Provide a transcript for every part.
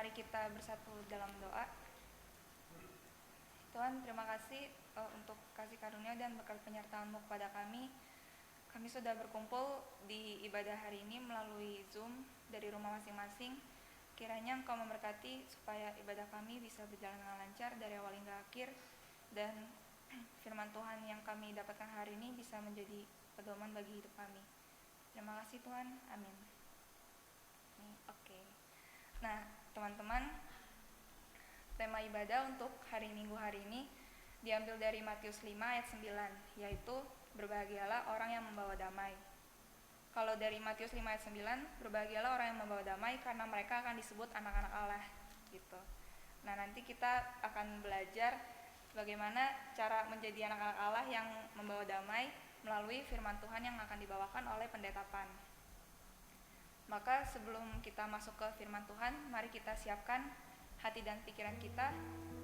Mari kita bersatu dalam doa. Tuhan, terima kasih untuk kasih karunia dan berkat penyertaan-Mu kepada kami. Kami sudah berkumpul di ibadah hari ini melalui Zoom dari rumah masing-masing. Kiranya Engkau memberkati supaya ibadah kami bisa berjalan dengan lancar dari awal hingga akhir, dan firman Tuhan yang kami dapatkan hari ini bisa menjadi pedoman bagi hidup kami. Terima kasih Tuhan, amin. Oke. Nah, teman-teman, tema ibadah untuk hari Minggu hari ini diambil dari Matius 5 ayat 9, yaitu berbahagialah orang yang membawa damai. Kalau dari Matius 5 ayat 9, berbahagialah orang yang membawa damai karena mereka akan disebut anak-anak Allah gitu. Nah, nanti kita akan belajar bagaimana cara menjadi anak-anak Allah yang membawa damai melalui firman Tuhan yang akan dibawakan oleh pendeta Pan. Maka sebelum kita masuk ke firman Tuhan, mari kita siapkan hati dan pikiran kita,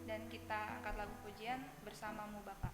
dan kita angkat lagu pujian Bersamamu Bapa.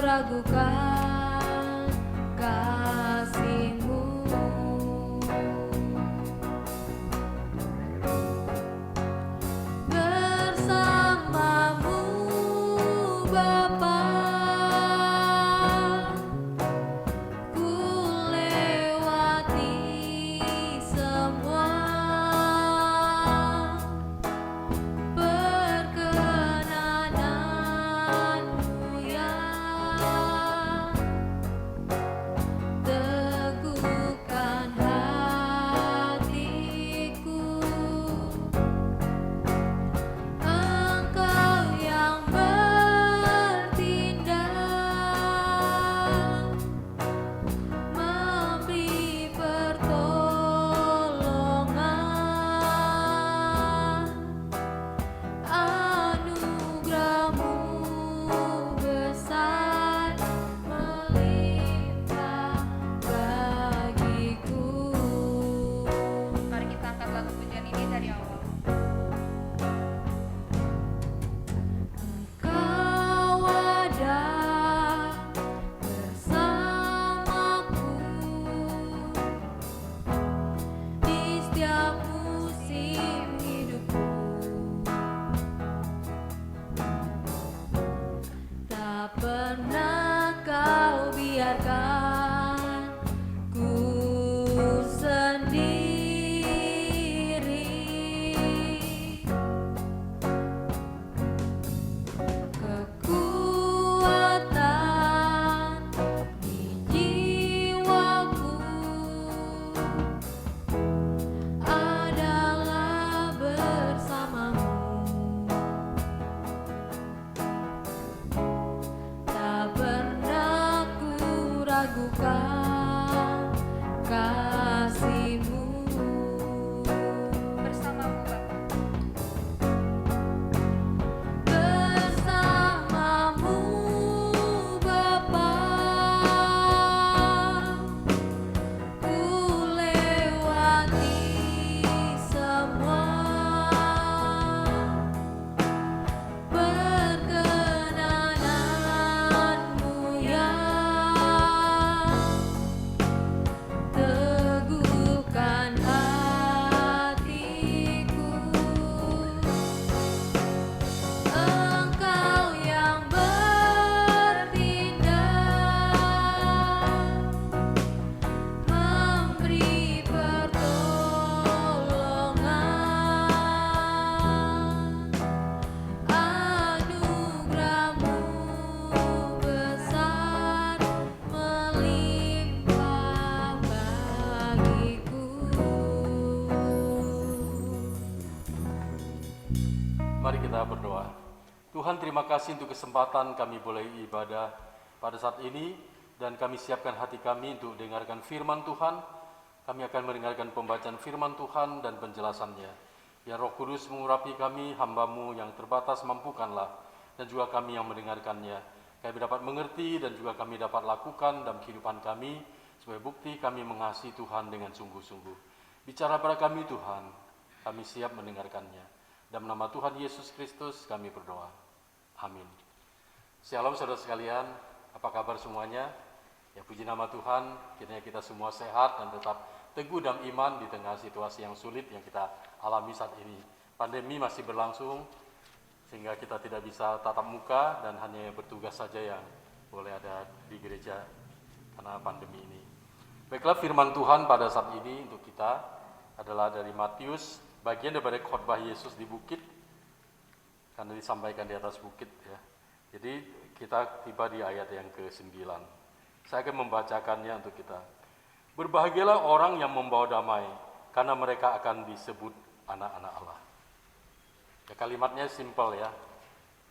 Ragukan kasih-Mu, bersamamu Bapa, ku lewati semua perkenanan-Mu ya. Teguhkan hatiku, Engkau yang bertindak, memberi pertolongan, anugerah-Mu besar melimpah bagiku. Mari kita angkat lagu pujian ini dari awal. Engkau ada bersamaku di setiap musim hidupku. Tak pernah Kau biarkan kita berdoa. Tuhan, terima kasih untuk kesempatan kami boleh ibadah pada saat ini, dan kami siapkan hati kami untuk dengarkan firman Tuhan. Kami akan mendengarkan pembacaan firman Tuhan dan penjelasannya. Ya Roh Kudus mengurapi kami, hamba-Mu yang terbatas, mampukanlah, dan juga kami yang mendengarkannya. Kami dapat mengerti dan juga kami dapat lakukan dalam kehidupan kami, sebagai bukti kami mengasihi Tuhan dengan sungguh-sungguh. Bicara pada kami Tuhan, kami siap mendengarkannya. Dalam nama Tuhan Yesus Kristus kami berdoa. Amin. Shalom saudara sekalian, apa kabar semuanya? Ya puji nama Tuhan, kiranya kita semua sehat dan tetap teguh dalam iman di tengah situasi yang sulit yang kita alami saat ini. Pandemi masih berlangsung, sehingga kita tidak bisa tatap muka dan hanya bertugas saja yang boleh ada di gereja karena pandemi ini. Baiklah, firman Tuhan pada saat ini untuk kita adalah dari Matius, bagian daripada khotbah Yesus di bukit, karena disampaikan di atas bukit ya. Jadi kita tiba di ayat yang ke-9. Saya akan membacakannya untuk kita. Berbahagialah orang yang membawa damai, karena mereka akan disebut anak-anak Allah. Ya, kalimatnya simpel ya.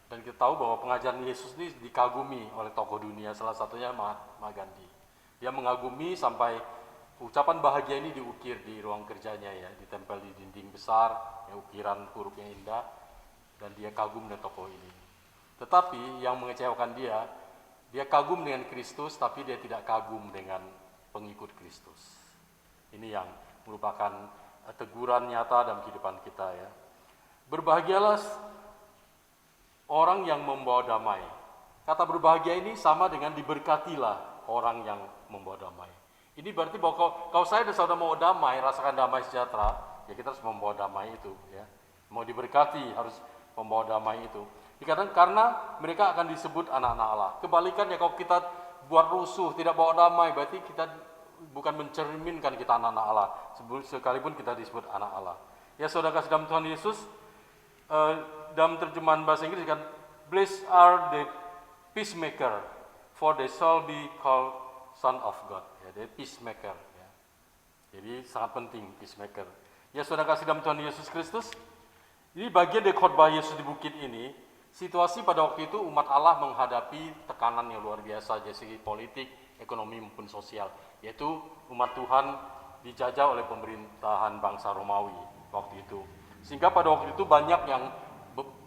Dan kita tahu bahwa pengajaran Yesus ini dikagumi oleh tokoh dunia, salah satunya Mahatma Gandhi. Dia mengagumi sampai ucapan bahagia ini diukir di ruang kerjanya ya, ditempel di dinding besar, ya, ukiran hurufnya indah, dan dia kagum dengan tokoh ini. Tetapi yang mengecewakan dia kagum dengan Kristus, tapi dia tidak kagum dengan pengikut Kristus. Ini yang merupakan teguran nyata dalam kehidupan kita ya. Berbahagialah orang yang membawa damai. Kata berbahagia ini sama dengan diberkatilah orang yang membawa damai. Ini berarti bahwa kalau saya dan saudara mau damai, rasakan damai sejahtera, ya kita harus membawa damai itu ya. Mau diberkati harus membawa damai itu. Dikatakan karena mereka akan disebut anak-anak Allah. Kebalikannya, kalau kita buat rusuh, tidak bawa damai, berarti kita bukan mencerminkan kita anak-anak Allah, sekalipun kita disebut anak Allah. Ya saudara kasih dalam Tuhan Yesus, dalam terjemahan bahasa Inggris kan, blessed are the peacemaker, for they shall be called son of God. Ya, dia peacemaker. Ya. Jadi sangat penting peacemaker. Ya saudara kasih dalam Tuhan Yesus Kristus, ini bagian dari khotbah Yesus di bukit ini. Situasi pada waktu itu umat Allah menghadapi tekanan yang luar biasa dari segi politik, ekonomi maupun sosial, yaitu umat Tuhan dijajah oleh pemerintahan bangsa Romawi waktu itu. Sehingga pada waktu itu banyak yang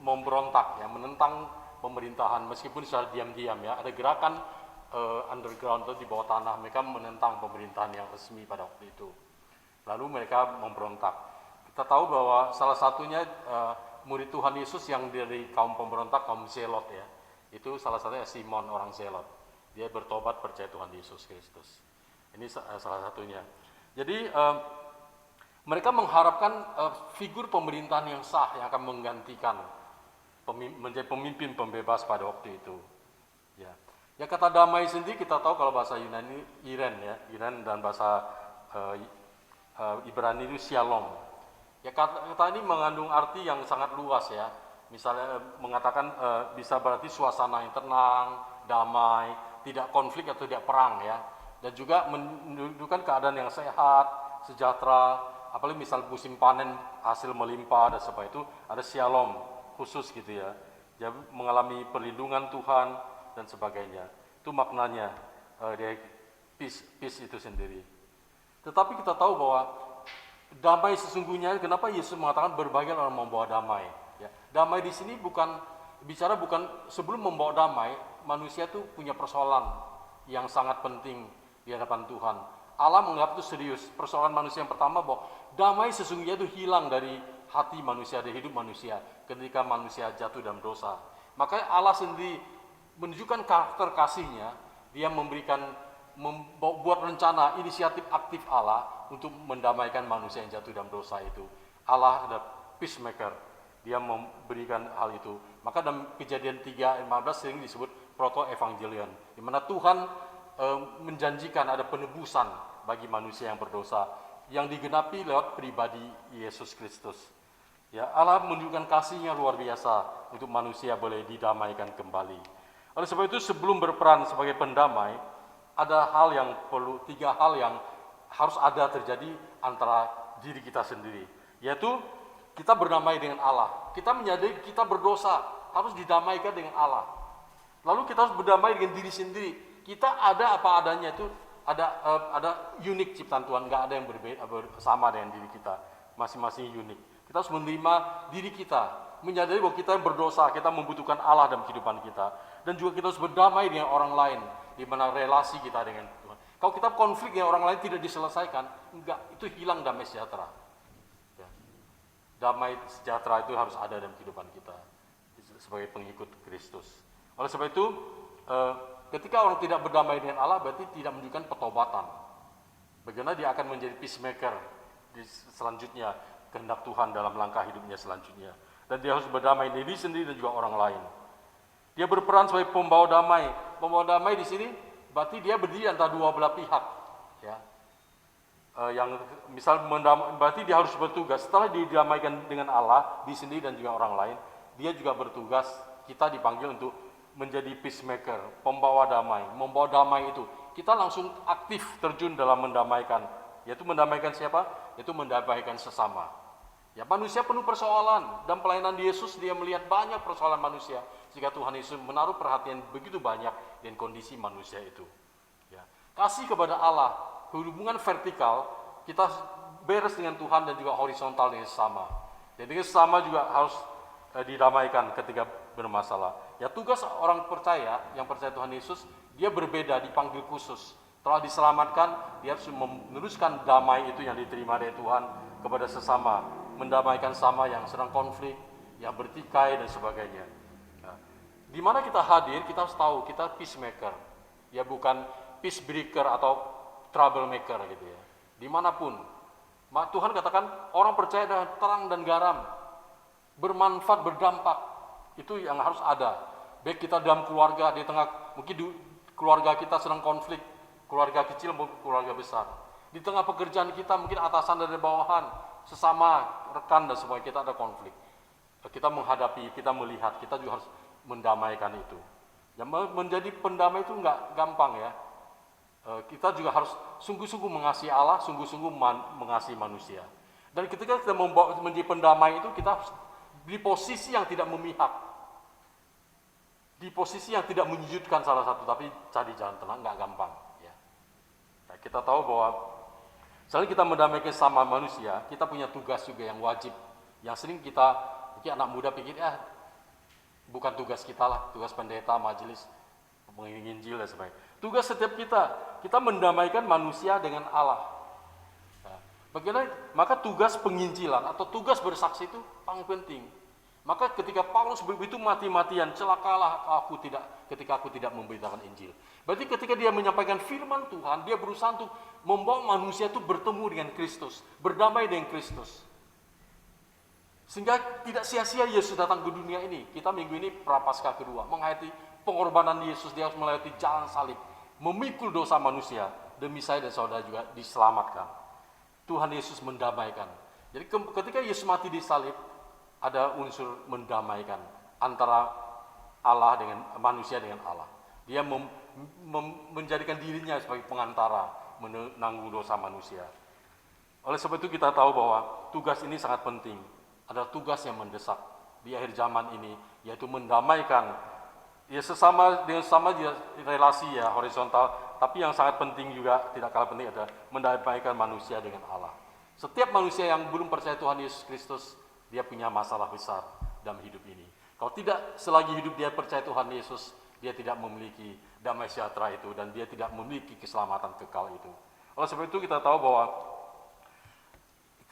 memberontak, ya, menentang pemerintahan meskipun secara diam-diam ya. Ada gerakan underground atau di bawah tanah, mereka menentang pemerintahan yang resmi pada waktu itu. Lalu mereka memberontak. Kita tahu bahwa salah satunya murid Tuhan Yesus yang dari kaum pemberontak, kaum Zelot ya. Itu salah satunya Simon, orang Zelot. Dia bertobat percaya Tuhan Yesus Kristus. Ini salah satunya. Jadi mereka mengharapkan figur pemerintahan yang sah yang akan menggantikan menjadi pemimpin pembebas pada waktu itu. Ya. Ya, kata damai sendiri kita tahu kalau bahasa Yunani Iren ya, Iren, dan bahasa Ibrani itu Shalom. Ya, kata ini mengandung arti yang sangat luas ya. Misalnya mengatakan bisa berarti suasana yang tenang, damai, tidak konflik atau tidak perang ya. Dan juga menunjukkan keadaan yang sehat, sejahtera, apalagi misal musim panen hasil melimpah dan sebagainya, itu ada shalom khusus gitu ya. Dia mengalami perlindungan Tuhan dan sebagainya. Itu maknanya dari peace itu sendiri. Tetapi kita tahu bahwa damai sesungguhnya, kenapa Yesus mengatakan berbahagia orang membawa damai? Ya, damai di sini bukan sebelum membawa damai, manusia itu punya persoalan yang sangat penting di hadapan Tuhan. Allah menganggap itu serius. Persoalan manusia yang pertama bahwa damai sesungguhnya itu hilang dari hati manusia, dari hidup manusia ketika manusia jatuh dalam dosa. Makanya Allah sendiri menunjukkan karakter kasihnya, dia membuat rencana, inisiatif aktif Allah untuk mendamaikan manusia yang jatuh dalam dosa itu. Allah adalah peacemaker, dia memberikan hal itu. Maka dalam Kejadian 3:15 sering disebut proto-evangelion, di mana Tuhan menjanjikan ada penebusan bagi manusia yang berdosa, yang digenapi lewat pribadi Yesus Kristus. Ya, Allah menunjukkan kasih-Nya luar biasa untuk manusia boleh didamaikan kembali. Oleh sebab itu sebelum berperan sebagai pendamai, ada tiga hal yang harus ada terjadi antara diri kita sendiri, yaitu kita berdamai dengan Allah. Kita menyadari kita berdosa, harus didamaikan dengan Allah. Lalu kita harus berdamai dengan diri sendiri. Kita ada apa adanya, itu ada unik ciptaan Tuhan, nggak ada yang berbeda sama dengan diri kita, masing-masing unik. Kita harus menerima diri kita, menyadari bahwa kita yang berdosa, kita membutuhkan Allah dalam kehidupan kita, dan juga kita harus berdamai dengan orang lain, di mana relasi kita dengan Tuhan. Kalau kita konflik dengan orang lain tidak diselesaikan, enggak, itu hilang damai sejahtera. Ya. Damai sejahtera itu harus ada dalam kehidupan kita sebagai pengikut Kristus. Oleh sebab itu, ketika orang tidak berdamai dengan Allah, berarti tidak menunjukkan pertobatan. Bagaimana dia akan menjadi peacemaker di selanjutnya, kehendak Tuhan dalam langkah hidupnya selanjutnya. Dan dia harus berdamai diri sendiri dan juga orang lain. Dia berperan sebagai pembawa damai. Pembawa damai di sini berarti dia berdiri antara dua belah pihak. Ya. Yang misal berarti dia harus bertugas. Setelah didamaikan dengan Allah, di sini dan juga orang lain, dia juga bertugas. Kita dipanggil untuk menjadi peacemaker, pembawa damai. Membawa damai itu, kita langsung aktif terjun dalam mendamaikan. Yaitu mendamaikan siapa? Yaitu mendamaikan sesama. Ya, manusia penuh persoalan. Dan pelayanan Yesus, dia melihat banyak persoalan manusia. Sehingga Tuhan Yesus menaruh perhatian begitu banyak dengan kondisi manusia itu. Ya. Kasih kepada Allah, hubungan vertikal, kita beres dengan Tuhan dan juga horizontal dengan sesama. Jadi sesama juga harus didamaikan ketika bermasalah. Ya, tugas orang percaya, yang percaya Tuhan Yesus, dia berbeda, dipanggil khusus. Telah diselamatkan, dia harus meneruskan damai itu yang diterima dari Tuhan kepada sesama, mendamaikan sama yang sedang konflik, yang bertikai dan sebagainya. Nah, di mana kita hadir, kita harus tahu kita peacemaker, ya bukan peace breaker atau troublemaker gitu ya. Dimanapun, Tuhan katakan orang percaya adalah terang dan garam, bermanfaat, berdampak. Itu yang harus ada. Baik kita dalam keluarga, di tengah mungkin keluarga kita sedang konflik, keluarga kecil maupun keluarga besar. Di tengah pekerjaan kita mungkin atasan dan bawahan, sesama rekan dan semuanya kita ada konflik. Kita menghadapi, kita melihat, kita juga harus mendamaikan itu. Dan menjadi pendamai itu enggak gampang ya. Kita juga harus sungguh-sungguh mengasihi Allah, sungguh-sungguh mengasihi manusia. Dan ketika kita menjadi pendamai itu, kita harus di posisi yang tidak memihak. Di posisi yang tidak menyudutkan salah satu, tapi cari jalan tengah, nggak gampang. Ya. Nah, kita tahu bahwa selain kita mendamaikan sama manusia, kita punya tugas juga yang wajib. Yang sering kita, mungkin anak muda pikir, bukan tugas kita lah, tugas pendeta, majelis, penginjil dan sebagainya. Tugas setiap kita mendamaikan manusia dengan Allah. Nah, bagaimana? Maka tugas penginjilan atau tugas bersaksi itu paling penting. Maka ketika Paulus begitu mati-matian, celakalah ketika aku tidak memberitakan Injil. Berarti ketika dia menyampaikan firman Tuhan, dia berusaha untuk membawa manusia itu bertemu dengan Kristus, berdamai dengan Kristus. Sehingga tidak sia-sia Yesus datang ke dunia ini. Kita minggu ini Prapaskah kedua, menghayati pengorbanan Yesus, dia harus melewati jalan salib, memikul dosa manusia, demi saya dan saudara juga diselamatkan. Tuhan Yesus mendamaikan. Jadi ketika Yesus mati di salib, ada unsur mendamaikan antara Allah dengan manusia dengan Allah. Dia menjadikan dirinya sebagai pengantara menanggung dosa manusia. Oleh sebab itu kita tahu bahwa tugas ini sangat penting. Adalah tugas yang mendesak di akhir zaman ini, yaitu mendamaikan ya sesama dengan sama relasi ya horizontal, tapi yang sangat penting juga tidak kalah penting adalah mendamaikan manusia dengan Allah. Setiap manusia yang belum percaya Tuhan Yesus Kristus, dia punya masalah besar dalam hidup ini. Kalau tidak, selagi hidup dia percaya Tuhan Yesus, dia tidak memiliki damai sejahtera itu dan dia tidak memiliki keselamatan kekal itu. Oleh sebab itu kita tahu bahwa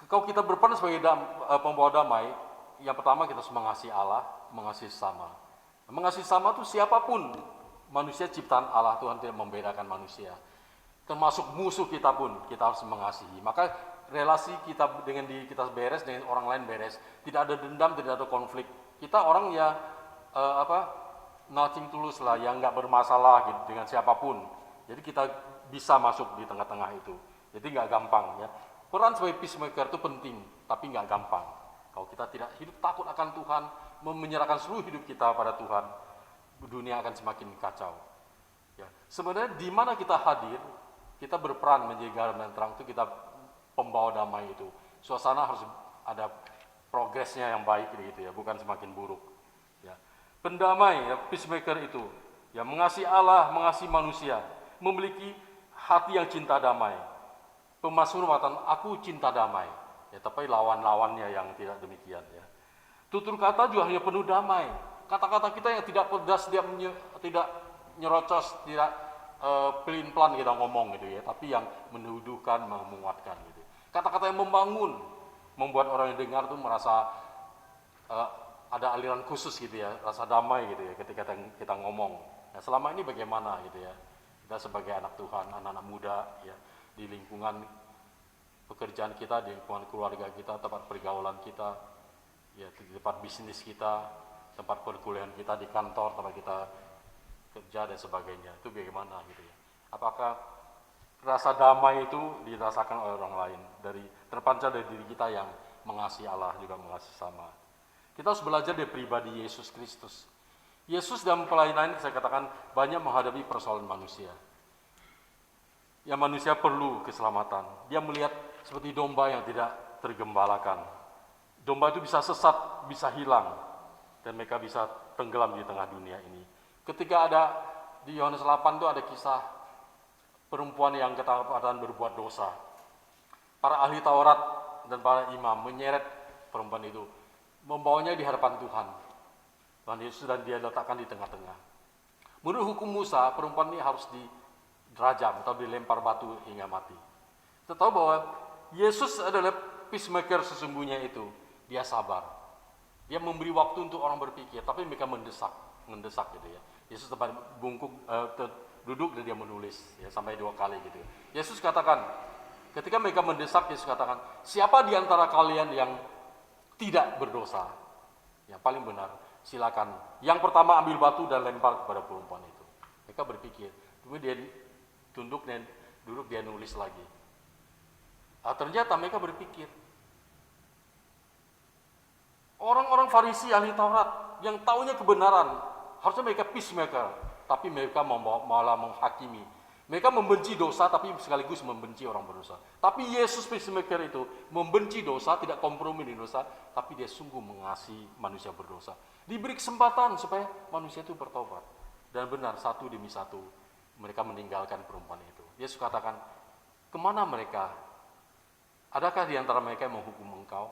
kalau kita berperan sebagai pembawa damai, yang pertama kita harus mengasihi Allah, mengasihi sesama. Mengasihi sesama itu siapapun, manusia ciptaan Allah, Tuhan tidak membedakan manusia. Termasuk musuh kita pun kita harus mengasihi. Maka relasi kita dengan diri kita beres, dengan orang lain beres. Tidak ada dendam, tidak ada konflik. Kita orang ya nothing tulus lah, yang nggak bermasalah gitu, dengan siapapun. Jadi kita bisa masuk di tengah-tengah itu. Jadi nggak gampang ya. Peran sebagai peacemaker itu penting, tapi nggak gampang. Kalau kita tidak hidup takut akan Tuhan, menyerahkan seluruh hidup kita pada Tuhan, dunia akan semakin kacau. Ya. Sebenarnya di mana kita hadir, kita berperan menjadi garam dan terang, itu kita pembawa damai itu. Suasana harus ada progresnya yang baik gitu ya, bukan semakin buruk. Ya. Pendamai, ya, peacemaker itu, ya, mengasihi Allah, mengasihi manusia, memiliki hati yang cinta damai. Pemasmur mengatakan, aku cinta damai. Ya, tapi lawan-lawannya yang tidak demikian. Ya. Tutur kata juga hanya penuh damai. Kata-kata kita yang tidak pedas, tidak nyerocos, tidak pelin-pelan kita ngomong gitu ya, tapi yang menuduhkan, menguatkan gitu. Kata-kata yang membangun, membuat orang yang dengar tuh merasa ada aliran khusus gitu ya, rasa damai gitu ya ketika kita ngomong. Nah, selama ini bagaimana gitu ya, kita sebagai anak Tuhan, anak-anak muda ya, di lingkungan pekerjaan kita, di lingkungan keluarga kita, tempat pergaulan kita, ya, di tempat bisnis kita, tempat perkuliahan kita, di kantor, tempat kita kerja dan sebagainya, itu bagaimana gitu ya. Apakah rasa damai itu dirasakan oleh orang lain, terpancar dari diri kita yang mengasihi Allah juga mengasihi sama. Kita harus belajar dari pribadi Yesus Kristus. Yesus dalam pelayanan saya katakan banyak menghadapi persoalan manusia. Yang manusia perlu keselamatan. Dia melihat seperti domba yang tidak tergembalakan. Domba itu bisa sesat, bisa hilang, dan mereka bisa tenggelam di tengah dunia ini. Ketika ada di Yohanes 8 itu ada kisah perempuan yang ketakutan berbuat dosa. Para ahli Taurat dan para imam menyeret perempuan itu, membawanya di hadapan Tuhan. Tuhan Yesus dan dia letakkan di tengah-tengah. Menurut hukum Musa, perempuan ini harus dirajam atau dilempar batu hingga mati. Kita tahu bahwa Yesus adalah peacemaker sesungguhnya itu. Dia sabar. Dia memberi waktu untuk orang berpikir, tapi mereka mendesak gitu ya. Yesus tempat bungkuk duduk dan dia menulis ya sampai 2 kali gitu. Yesus katakan, ketika mereka mendesak, Yesus katakan, siapa di antara kalian yang tidak berdosa? Yang paling benar, silakan. Yang pertama ambil batu dan lempar kepada perempuan itu. Mereka berpikir, kemudian dia duduk dia nulis lagi. Ternyata mereka berpikir, orang-orang Farisi ahli Taurat yang taunya kebenaran, harusnya mereka peacemaker, tapi mereka malah menghakimi. Mereka membenci dosa tapi sekaligus membenci orang berdosa. Tapi Yesus peacemaker itu membenci dosa, tidak kompromi di dosa, tapi dia sungguh mengasihi manusia berdosa. Diberi kesempatan supaya manusia itu bertobat. Dan benar, satu demi satu mereka meninggalkan perempuan itu. Yesus katakan, kemana mereka? Adakah di antara mereka yang menghukum engkau?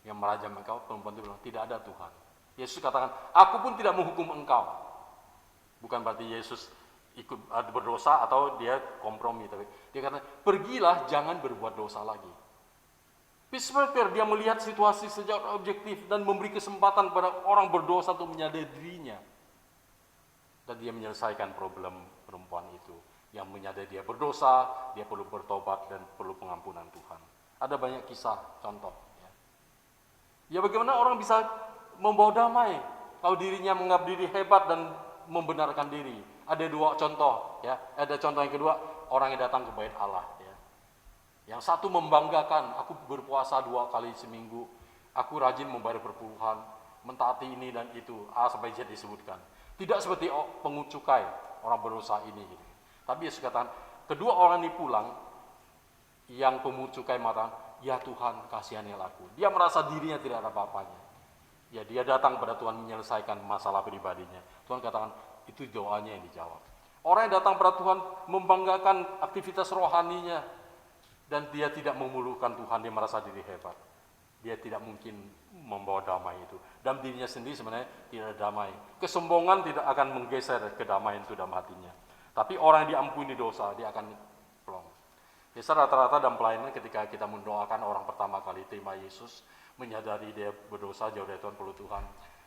Yang merajam engkau? Perempuan itu bilang, tidak ada Tuhan. Yesus katakan, aku pun tidak menghukum engkau. Bukan berarti Yesus ikut berdosa atau dia kompromi, tapi dia kata, pergilah, jangan berbuat dosa lagi. Peacemaker, dia melihat situasi secara objektif dan memberi kesempatan pada orang berdosa untuk menyadari dirinya. Dan dia menyelesaikan problem perempuan itu. Yang menyadari dia berdosa, dia perlu bertobat dan perlu pengampunan Tuhan. Ada banyak kisah, contoh. Ya bagaimana orang bisa membawa damai kalau dirinya menganggap diri hebat dan membenarkan diri. Ada 2 contoh, ya. Ada contoh yang kedua, orang yang datang ke bait Allah, ya. Yang satu membanggakan, aku berpuasa 2 kali seminggu, aku rajin membayar perpuluhan, mentaati ini dan itu, A sampai Z disebutkan. Tidak seperti pungut cukai, orang berdosa ini gitu. Tapi Yesus katakan, kedua orang ini pulang, yang pungut cukai mengatakan, ya Tuhan kasihanilah aku. Dia merasa dirinya tidak ada apa-apanya. Ya dia datang pada Tuhan menyelesaikan masalah pribadinya. Tuhan katakan, itu doanya yang dijawab. Orang yang datang pada Tuhan membanggakan aktivitas rohaninya, dan dia tidak memuluhkan Tuhan, dia merasa diri hebat. Dia tidak mungkin membawa damai itu. Dalam dirinya sendiri sebenarnya tidak ada damai. Kesombongan tidak akan menggeser kedamaian itu dalam hatinya. Tapi orang yang diampuni dosa, dia akan plong. Biasa rata-rata dalam pelayanan ketika kita mendoakan orang pertama kali terima Yesus, menyadari dia berdosa, jauh dari Tuhan, perlu Tuhan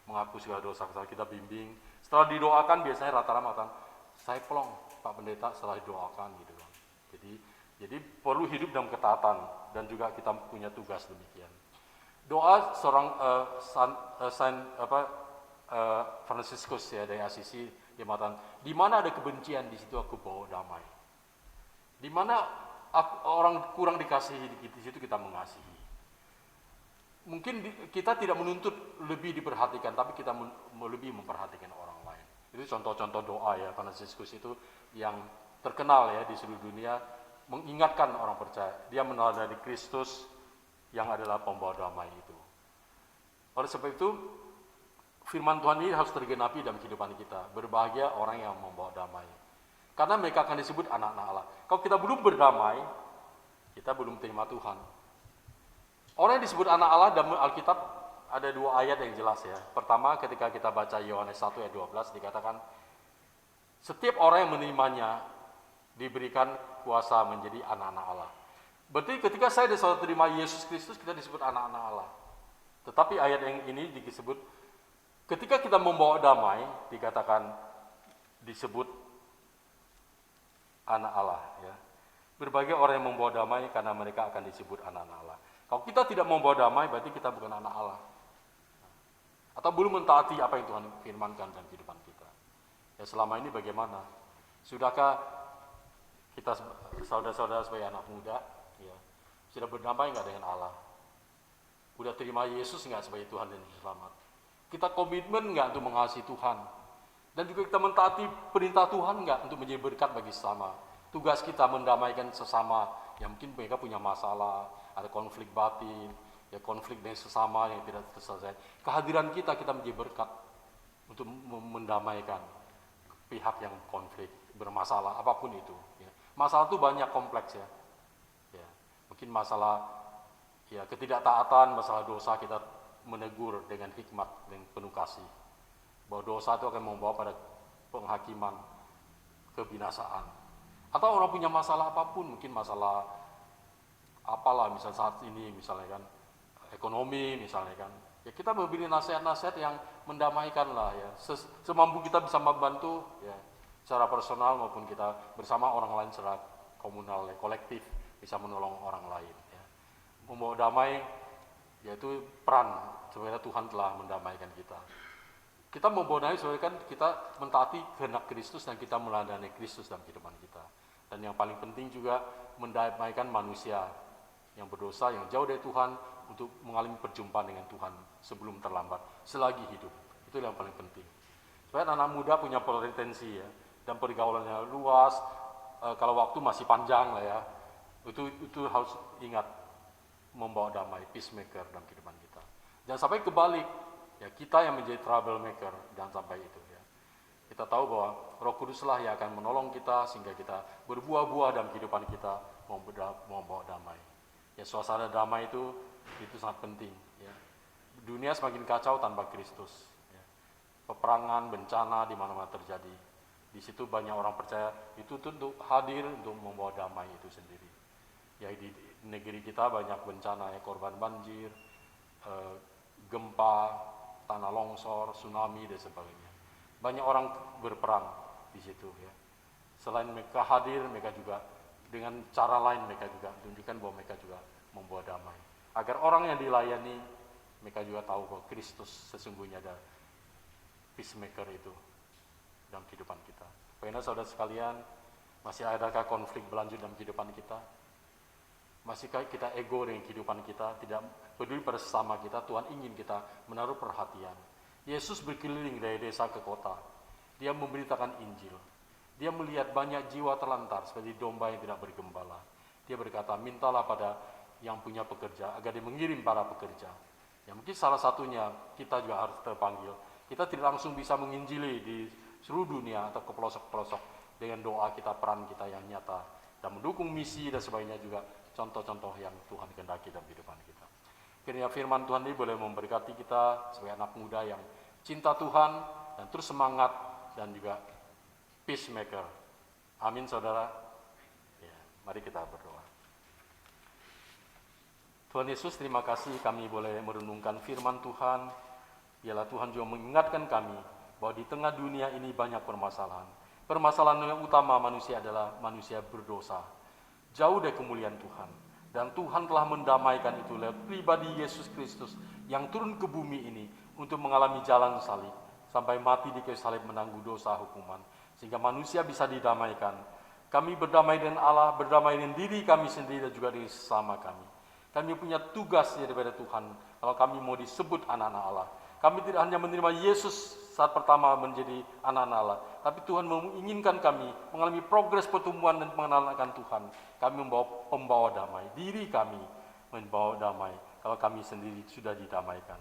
menghapus segala dosa, kita bimbing. Setelah didoakan biasanya rata-rata mengatakan, saya plong Pak Pendeta setelah didoakan gitu. Jadi perlu hidup dalam ketaatan dan juga kita punya tugas demikian. Doa seorang Fransiskus ya dari Asisi, dia mengatakan, di mana ada kebencian di situ aku bawa damai. Di mana orang kurang dikasihi di situ kita mengasihi. Mungkin kita tidak menuntut lebih diperhatikan, tapi kita lebih memperhatikan orang lain. Itu contoh-contoh doa ya, Fransiskus itu yang terkenal ya di seluruh dunia, mengingatkan orang percaya. Dia meneladani Kristus yang adalah pembawa damai itu. Oleh sebab itu, firman Tuhan ini harus tergenapi dalam kehidupan kita. Berbahagia orang yang membawa damai. Karena mereka akan disebut anak-anak Allah. Kalau kita belum berdamai, kita belum terima Tuhan. Orang yang disebut anak Allah dalam Alkitab ada 2 ayat yang jelas ya. Pertama, ketika kita baca Yohanes 1 ayat 12 dikatakan, setiap orang yang menerimanya diberikan kuasa menjadi anak-anak Allah. Berarti ketika saya dan saudara terima Yesus Kristus, kita disebut anak-anak Allah. Tetapi ayat yang ini disebut, ketika kita membawa damai, dikatakan disebut anak Allah. Ya. Berbagai orang yang membawa damai karena mereka akan disebut anak-anak Allah. Kalau kita tidak membawa damai, berarti kita bukan anak Allah. Atau belum mentaati apa yang Tuhan firmankan dalam kehidupan kita. Ya selama ini bagaimana? Sudahkah kita saudara-saudara sebagai anak muda, ya, sudah berdamai nggak dengan Allah? Udah terima Yesus nggak sebagai Tuhan dan Juru Selamat? Kita komitmen nggak untuk mengasihi Tuhan? Dan juga kita mentaati perintah Tuhan nggak untuk menjadi berkat bagi sesama? Tugas kita mendamaikan sesama yang mungkin mereka punya masalah, ada konflik batin, ya konflik dengan sesama yang tidak terselesai. Kehadiran kita menjadi berkat untuk mendamaikan pihak yang konflik, bermasalah, apapun itu. Ya. Masalah itu banyak kompleks ya. Ya. Mungkin masalah ya ketidaktaatan, masalah dosa kita menegur dengan hikmat, dengan penuh kasih. Bahwa dosa itu akan membawa pada penghakiman, kebinasaan. Atau orang punya masalah apapun, mungkin masalah apalah, misal saat ini misalnya kan, ekonomi misalnya kan. Ya kita memberi nasihat-nasihat yang mendamaikan lah ya. Semampu kita bisa membantu ya, secara personal maupun kita bersama orang lain secara komunal, ya, kolektif bisa menolong orang lain. Ya. Membawa damai, yaitu peran sebenarnya Tuhan telah mendamaikan kita. Kita membawa damai sebenarnya kan kita mentaati kehendak Kristus dan kita meladani Kristus dalam kehidupan kita. Dan yang paling penting juga mendamaikan manusia yang berdosa, yang jauh dari Tuhan untuk mengalami perjumpaan dengan Tuhan sebelum terlambat, selagi hidup. Itu yang paling penting. Supaya anak muda punya potensi ya, dan pergaulannya luas, kalau waktu masih panjang lah ya, itu harus ingat membawa damai, peacemaker dalam kehidupan kita. Jangan sampai kebalik, ya kita yang menjadi troublemaker, jangan sampai itu ya. Kita tahu bahwa Roh Kuduslah yang akan menolong kita sehingga kita berbuah-buah dalam kehidupan kita membawa damai. Ya suasana damai itu sangat penting. Ya. Dunia semakin kacau tanpa Kristus. Ya. Peperangan, bencana di mana-mana terjadi. Di situ banyak orang percaya itu untuk hadir untuk membawa damai itu sendiri. Ya di negeri kita banyak bencana ya, korban banjir, gempa, tanah longsor, tsunami dan sebagainya. Banyak orang berperang di situ ya. Selain mereka hadir, mereka juga dengan cara lain mereka juga tunjukkan bahwa mereka juga membawa damai. Agar orang yang dilayani, mereka juga tahu bahwa Kristus sesungguhnya ada peacemaker itu dalam kehidupan kita. Karena saudara sekalian, masih adakah konflik berlanjut dalam kehidupan kita? Masihkah kita ego dengan kehidupan kita, tidak peduli pada sesama kita? Tuhan ingin kita menaruh perhatian. Yesus berkeliling dari desa ke kota. Dia memberitakan Injil. Dia melihat banyak jiwa terlantar seperti domba yang tidak bergembala. Dia berkata, mintalah pada yang punya pekerja agar dia mengirim para pekerja. Ya mungkin salah satunya kita juga harus terpanggil. Kita tidak langsung bisa menginjili di seluruh dunia atau ke pelosok-pelosok dengan doa kita, peran kita yang nyata dan mendukung misi dan sebagainya juga contoh-contoh yang Tuhan kehendaki dalam kehidupan kita. Kiranya firman Tuhan ini boleh memberkati kita sebagai anak muda yang cinta Tuhan dan terus semangat dan juga peacemaker. Amin saudara. Ya, mari kita berdoa. Tuhan Yesus, terima kasih kami boleh merenungkan firman Tuhan. Biarlah Tuhan juga mengingatkan kami bahwa di tengah dunia ini banyak permasalahan. Permasalahan yang utama manusia adalah manusia berdosa. Jauh dari kemuliaan Tuhan. Dan Tuhan telah mendamaikan itu lewat pribadi Yesus Kristus yang turun ke bumi ini untuk mengalami jalan salib. Sampai mati di kayu salib menanggung dosa hukuman. Sehingga manusia bisa didamaikan. Kami berdamai dengan Allah, berdamai dengan diri kami sendiri dan juga dengan sesama kami. Kami punya tugas daripada Tuhan kalau kami mau disebut anak-anak Allah. Kami tidak hanya menerima Yesus saat pertama menjadi anak-anak Allah, tapi Tuhan menginginkan kami mengalami progres pertumbuhan dan pengenalan akan Tuhan. Kami membawa pembawa damai, diri kami membawa damai. kalau kami sendiri sudah didamaikan.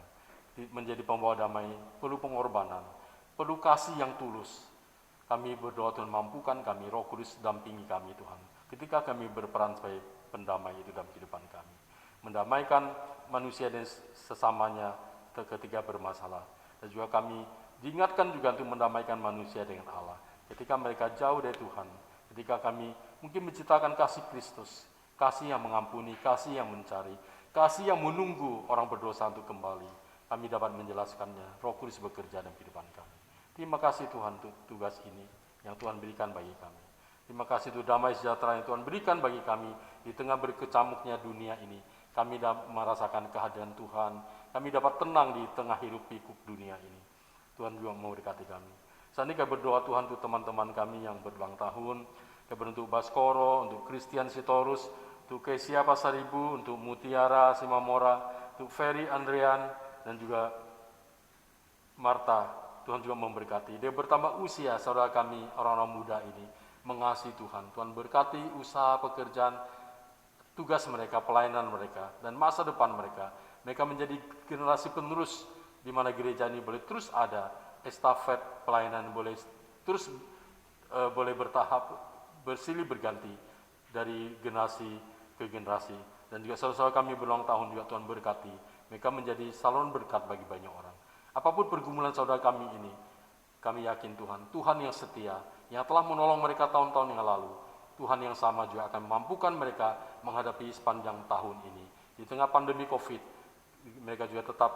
Menjadi pembawa damai perlu pengorbanan, perlu kasih yang tulus. Kami berdoa Tuhan mampukan kami, Roh Kudus dampingi kami Tuhan. Ketika kami berperan sebagai pendamai itu dalam kehidupan kami. Mendamaikan manusia dan sesamanya ketika bermasalah. Dan juga kami diingatkan juga untuk mendamaikan manusia dengan Allah. Ketika mereka jauh dari Tuhan, ketika kami mungkin menciptakan kasih Kristus, kasih yang mengampuni, kasih yang mencari, kasih yang menunggu orang berdosa untuk kembali, kami dapat menjelaskannya. Roh Kudus bekerja dalam kehidupan kami. Terima kasih Tuhan untuk tugas ini yang Tuhan berikan bagi kami. Terima kasih untuk damai sejahtera yang Tuhan berikan bagi kami di tengah berkecamuknya dunia ini. Kami dapat merasakan kehadiran Tuhan. Kami dapat tenang di tengah hiruk pikuk dunia ini. Tuhan juga memberkati kami. Saat ini kami berdoa Tuhan untuk teman-teman kami yang berulang tahun. Kami untuk Baskoro, untuk Christian Sitorus, untuk Kesia Pasaribu, untuk Mutiara Simamora, untuk Ferry Andrian, dan juga Marta. Tuhan juga memberkati. Dia bertambah usia saudara kami, orang-orang muda ini. Mengasihi Tuhan. Tuhan berkati usaha, pekerjaan, tugas mereka, pelayanan mereka, dan masa depan mereka. Mereka menjadi generasi penerus di mana gereja ini boleh terus ada, estafet pelayanan boleh terus boleh bertahap, bersilih berganti dari generasi ke generasi. Dan juga saudara-saudara kami berulang tahun juga Tuhan berkati. Mereka menjadi salon berkat bagi banyak orang. Apapun pergumulan saudara kami ini, kami yakin Tuhan yang setia, yang telah menolong mereka tahun-tahun yang lalu, Tuhan yang sama juga akan memampukan mereka menghadapi sepanjang tahun ini. Di tengah pandemi COVID, mereka juga tetap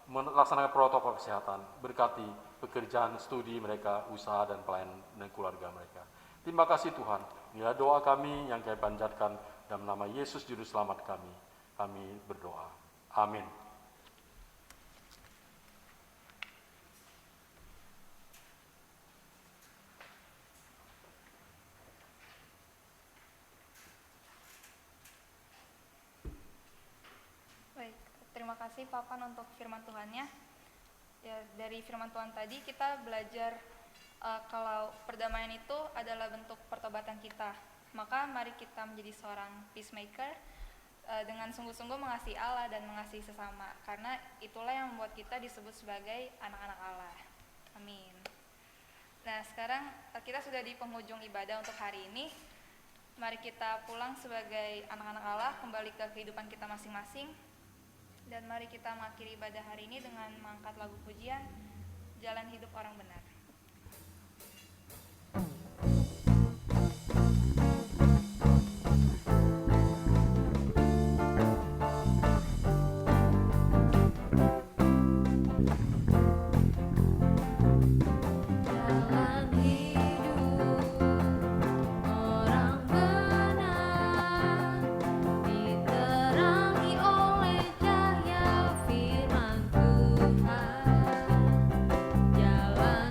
melaksanakan protokol kesehatan, berkati pekerjaan, studi mereka, usaha dan pelayanan dan keluarga mereka. Terima kasih Tuhan. Inilah doa kami yang kami panjatkan dalam nama Yesus Juru Selamat kami. Kami berdoa. Amin. Baik, terima kasih Papan untuk firman Tuhannya. Ya, dari firman Tuhan tadi kita belajar kalau perdamaian itu adalah bentuk pertobatan kita. Maka mari kita menjadi seorang peacemaker dengan sungguh-sungguh mengasihi Allah dan mengasihi sesama. Karena itulah yang membuat kita disebut sebagai anak-anak Allah. Amin. Nah, sekarang kita sudah di penghujung ibadah untuk hari ini. Mari kita pulang sebagai anak-anak Allah, kembali ke kehidupan kita masing-masing. Dan mari kita mengakhiri ibadah hari ini dengan mengangkat lagu pujian Jalan Hidup Orang Benar. Jalan hidup orang benar diterangi oleh cahaya firman Tuhan. Jalan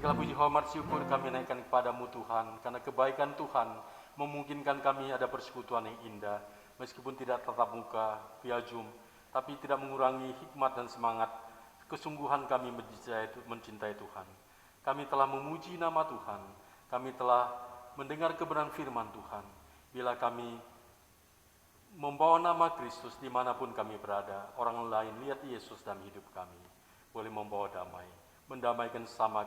Segala puji hormat syukur kami naikkan kepadamu Tuhan, karena kebaikan Tuhan memungkinkan kami ada persekutuan yang indah, meskipun tidak tatap muka, via Zoom, tapi tidak mengurangi hikmat dan semangat kesungguhan kami mencintai Tuhan. Kami telah memuji nama Tuhan, kami telah mendengar kebenaran firman Tuhan. Bila kami membawa nama Kristus dimanapun kami berada, orang lain lihat Yesus dalam hidup kami, boleh membawa damai, mendamaikan sama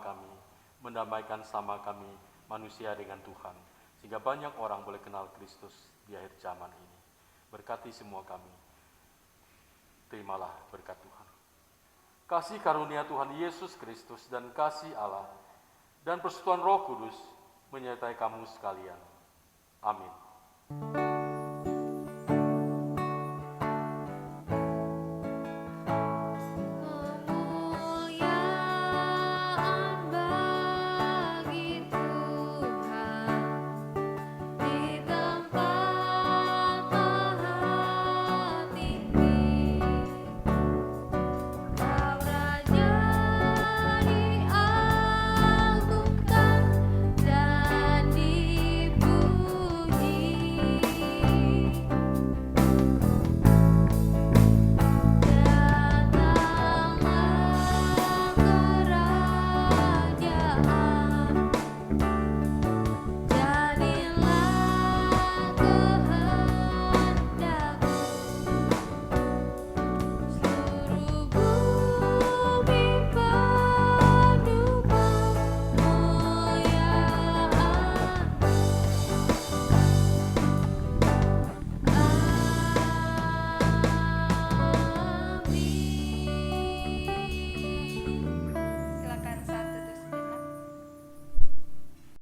kami manusia dengan Tuhan, sehingga banyak orang boleh kenal Kristus di akhir zaman ini. Berkati semua kami, terimalah berkat Tuhan. Kasih karunia Tuhan Yesus Kristus dan kasih Allah dan persekutuan Roh Kudus menyertai kamu sekalian. Amin.